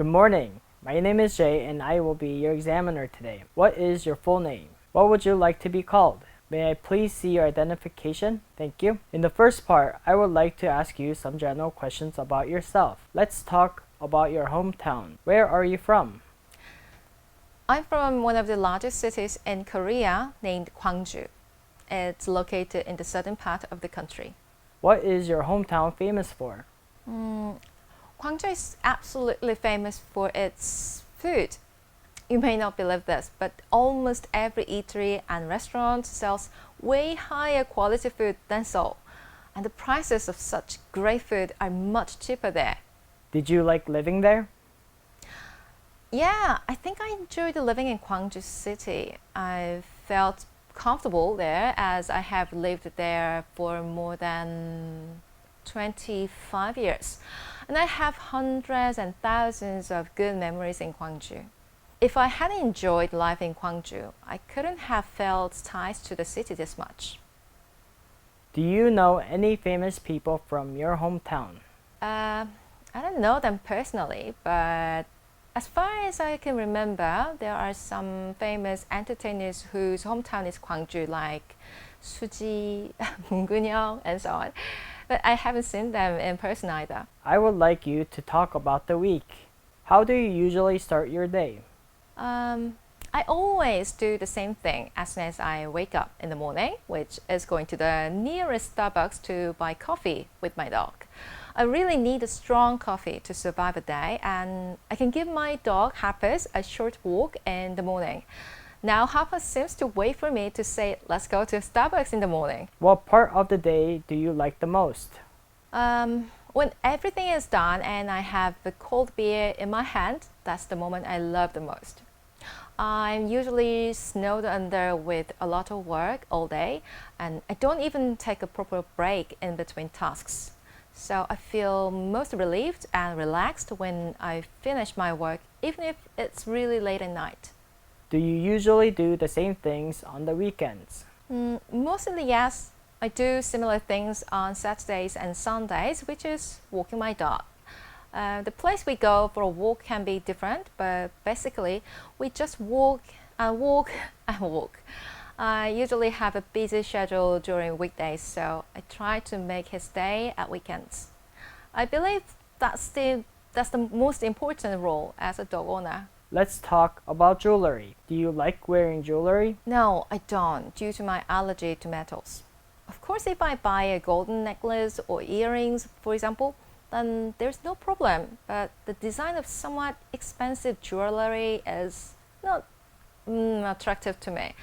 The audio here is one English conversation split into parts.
Good morning. My name is Jay and I will be your examiner today. What is your full name? What would you like to be called? May I please see your identification? Thank you. In the first part, I would like to ask you some general questions about yourself. Let's talk about your hometown. Where are you from? I'm from one of the largest cities in Korea named Gwangju. It's located in the southern part of the country. What is your hometown famous for? Gwangju is absolutely famous for its food. You may not believe this, but almost every eatery and restaurant sells way higher quality food than Seoul. And the prices of such great food are much cheaper there. Did you like living there? Yeah, I think I enjoyed living in Gwangju City. I felt comfortable there as I have lived there for more than 25 years. And I have hundreds and thousands of good memories in Gwangju. If I hadn't enjoyed life in Gwangju, I couldn't have felt ties to the city this much. Do you know any famous people from your hometown? I don't know them personally, but as far as I can remember, there are some famous entertainers whose hometown is Gwangju, like Suji, Mungunyeong, and so on. But I haven't seen them in person either. I would like you to talk about the week. How do you usually start your day? I always do the same thing as soon as I wake up in the morning, which is going to the nearest Starbucks to buy coffee with my dog. I really need a strong coffee to survive a day, and I can give my dog Harper's a short walk in the morning. Now Harper seems to wait for me to say, let's go to Starbucks in the morning. What part of the day do you like the most? When everything is done and I have the cold beer in my hand, that's the moment I love the most. I'm usually snowed under with a lot of work all day, and I don't even take a proper break in between tasks. So I feel most relieved and relaxed when I finish my work, even if it's really late at night. Do you usually do the same things on the weekends? Mostly yes. I do similar things on Saturdays and Sundays, which is walking my dog. The place we go for a walk can be different, but basically we just walk and walk and walk. I usually have a busy schedule during weekdays, so I try to make his day at weekends. I believe that's the most important role as a dog owner. Let's talk about jewelry. Do you like wearing jewelry? No, I don't, due to my allergy to metals. Of course, if I buy a golden necklace or earrings, for example, then there's no problem. But the design of somewhat expensive jewelry is not attractive to me.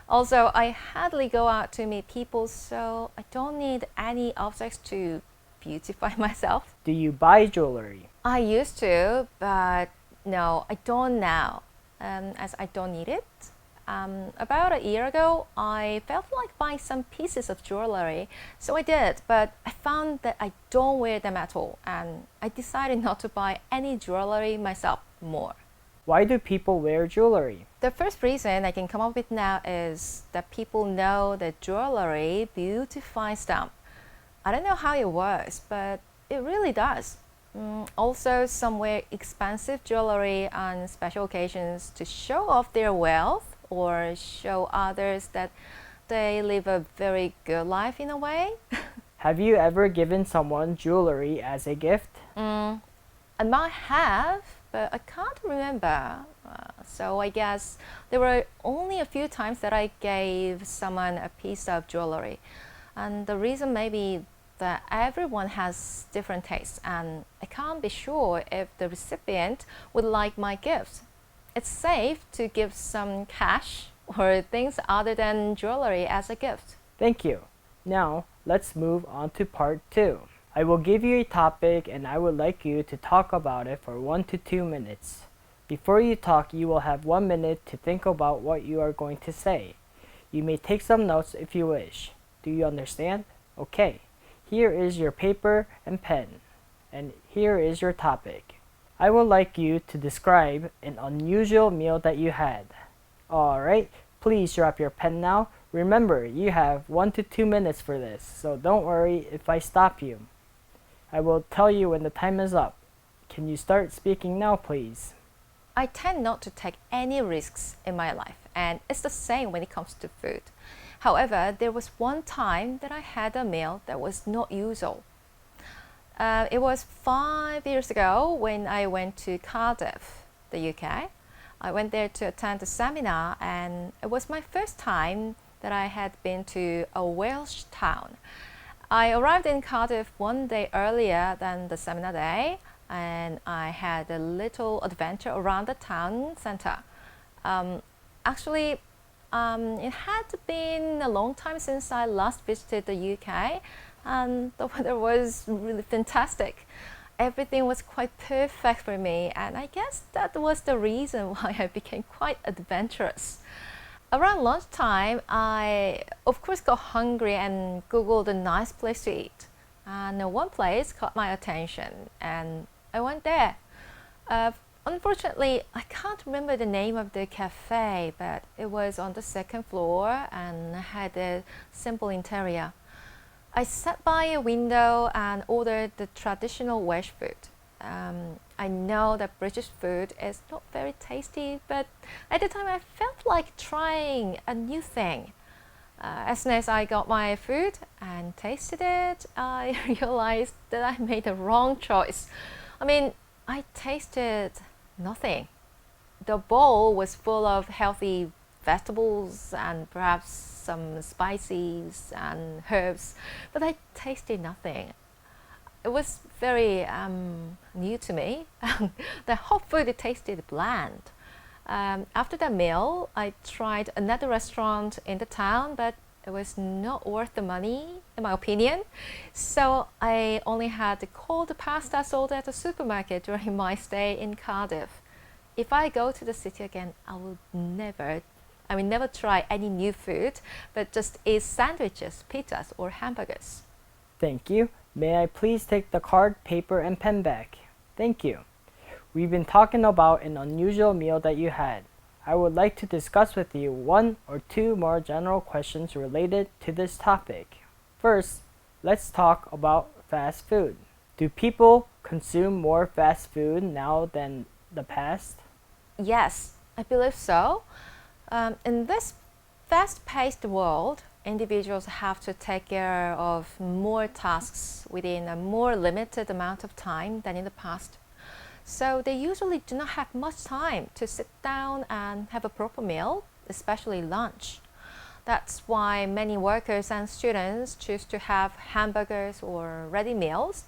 Also, I hardly go out to meet people, so I don't need any objects to beautify myself. Do you buy jewelry? I used to, but no, I don't now, as I don't need it. About a year ago, I felt like buying some pieces of jewelry, so I did, but I found that I don't wear them at all, and I decided not to buy any jewelry myself more. Why do people wear jewelry? The first reason I can come up with now is that people know that jewelry beautifies them. I don't know how it works, but it really does. Also, some wear expensive jewelry on special occasions to show off their wealth or show others that they live a very good life in a way. Have you ever given someone jewelry as a gift? I might have, but I can't remember. So I guess there were only a few times that I gave someone a piece of jewelry. And the reason may be that everyone has different tastes, and I can't be sure if the recipient would like my gift. It's safe to give some cash or things other than jewelry as a gift. Thank you. Now, let's move on to part 2. I will give you a topic and I would like you to talk about it for 1 to 2 minutes. Before you talk, you will have 1 minute to think about what you are going to say. You may take some notes if you wish. Do you understand? Okay. Here is your paper and pen. And here is your topic. I would like you to describe an unusual meal that you had. Alright, please drop your pen now. Remember, you have 1 to 2 minutes for this, so don't worry if I stop you. I will tell you when the time is up. Can you start speaking now, please? I tend not to take any risks in my life, and it's the same when it comes to food. However, there was one time that I had a meal that was not usual. It was 5 years ago when I went to Cardiff, the UK. I went there to attend a seminar, and it was my first time that I had been to a Welsh town. I arrived in Cardiff one day earlier than the seminar day, and I had a little adventure around the town center. Actually, it had been a long time since I last visited the UK, and the weather was really fantastic. Everything was quite perfect for me, and I guess that was the reason why I became quite adventurous. Around lunchtime, I of course got hungry and Googled a nice place to eat. And one place caught my attention, and I went there. Unfortunately, I can't remember the name of the cafe, but it was on the second floor and had a simple interior. I sat by a window and ordered the traditional Welsh food. I know that British food is not very tasty, but at the time I felt like trying a new thing. As soon as I got my food and tasted it, I realized that I made the wrong choice. I mean, I tasted nothing. The bowl was full of healthy vegetables and perhaps some spices and herbs, but I tasted nothing. It was very new to me. The hot food tasted bland. After that meal, I tried another restaurant in the town, but it was not worth the money, in my opinion. So I only had the cold pasta sold at the supermarket during my stay in Cardiff. If I go to the city again, I will never try any new food, but just eat sandwiches, pizzas, or hamburgers. Thank you. May I please take the card, paper, and pen back? Thank you. We've been talking about an unusual meal that you had. I would like to discuss with you one or two more general questions related to this topic. First, let's talk about fast food. Do people consume more fast food now than the past? Yes, I believe so. In this fast-paced world, individuals have to take care of more tasks within a more limited amount of time than in the past. So they usually do not have much time to sit down and have a proper meal, especially lunch. That's why many workers and students choose to have hamburgers or ready meals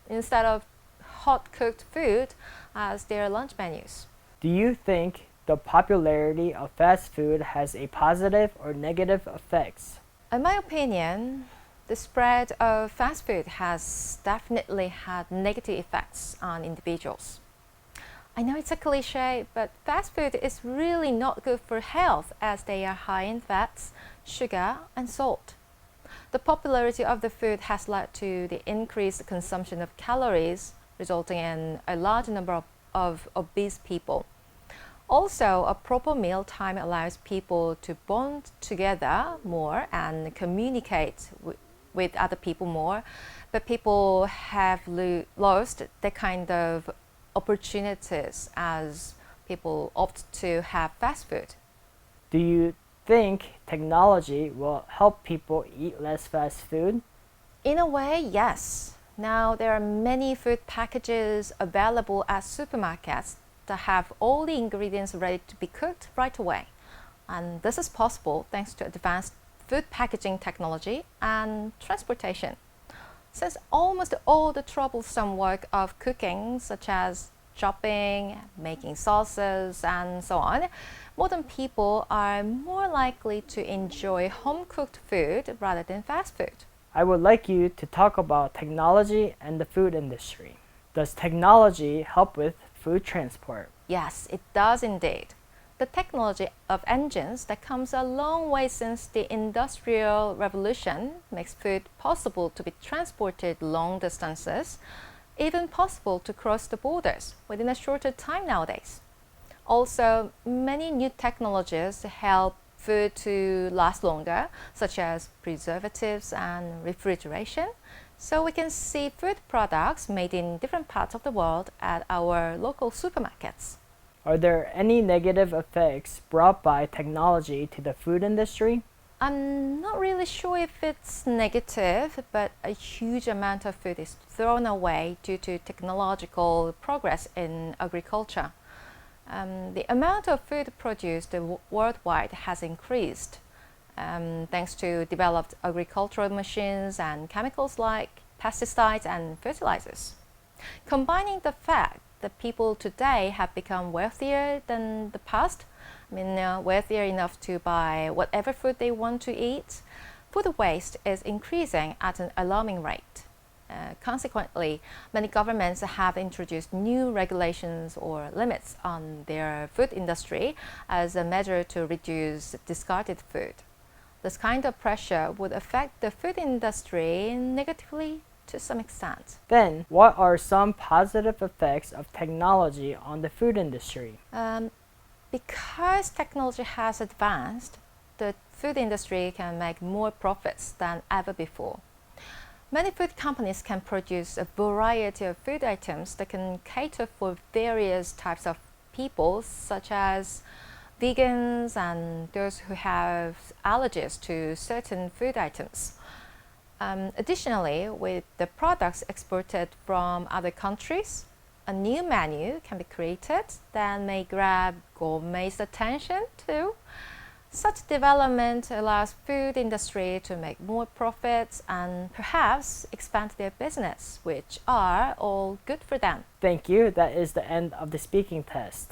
instead of hot cooked food as their lunch menus. Do you think the popularity of fast food has a positive or negative effects? In my opinion, the spread of fast food has definitely had negative effects on individuals. I know it's a cliche, but fast food is really not good for health as they are high in fats, sugar, and salt. The popularity of the food has led to the increased consumption of calories, resulting in a large number of obese people. Also, a proper meal time allows people to bond together more and communicate with other people more, but people have lost that kind of opportunities as people opt to have fast food. Do you think technology will help people eat less fast food? In a way, yes. Now there are many food packages available at supermarkets that have all the ingredients ready to be cooked right away. And this is possible thanks to advanced food packaging technology and transportation. Since almost all the troublesome work of cooking, such as chopping, making sauces, and so on, modern people are more likely to enjoy home-cooked food rather than fast food. I would like you to talk about technology and the food industry. Does technology help with food transport? Yes, it does indeed. The technology of engines that comes a long way since the Industrial Revolution makes food possible to be transported long distances, even possible to cross the borders within a shorter time nowadays. Also, many new technologies help food to last longer, such as preservatives and refrigeration, So we can see food products made in different parts of the world at our local supermarkets. Are there any negative effects brought by technology to the food industry? I'm not really sure if it's negative, but a huge amount of food is thrown away due to technological progress in agriculture. The amount of food produced worldwide has increased thanks to developed agricultural machines and chemicals like pesticides and fertilizers. Combining the fact that people today have become wealthier than the past, wealthier enough to buy whatever food they want to eat, food waste is increasing at an alarming rate. Consequently, many governments have introduced new regulations or limits on their food industry as a measure to reduce discarded food. This kind of pressure would affect the food industry negatively to some extent. Then, what are some positive effects of technology on the food industry? Because technology has advanced, the food industry can make more profits than ever before. Many food companies can produce a variety of food items that can cater for various types of people, such as vegans and those who have allergies to certain food items. Additionally, with the products exported from other countries, a new menu can be created that may grab gourmets' attention too. Such development allows food industry to make more profits and perhaps expand their business, which are all good for them. Thank you. That is the end of the speaking test.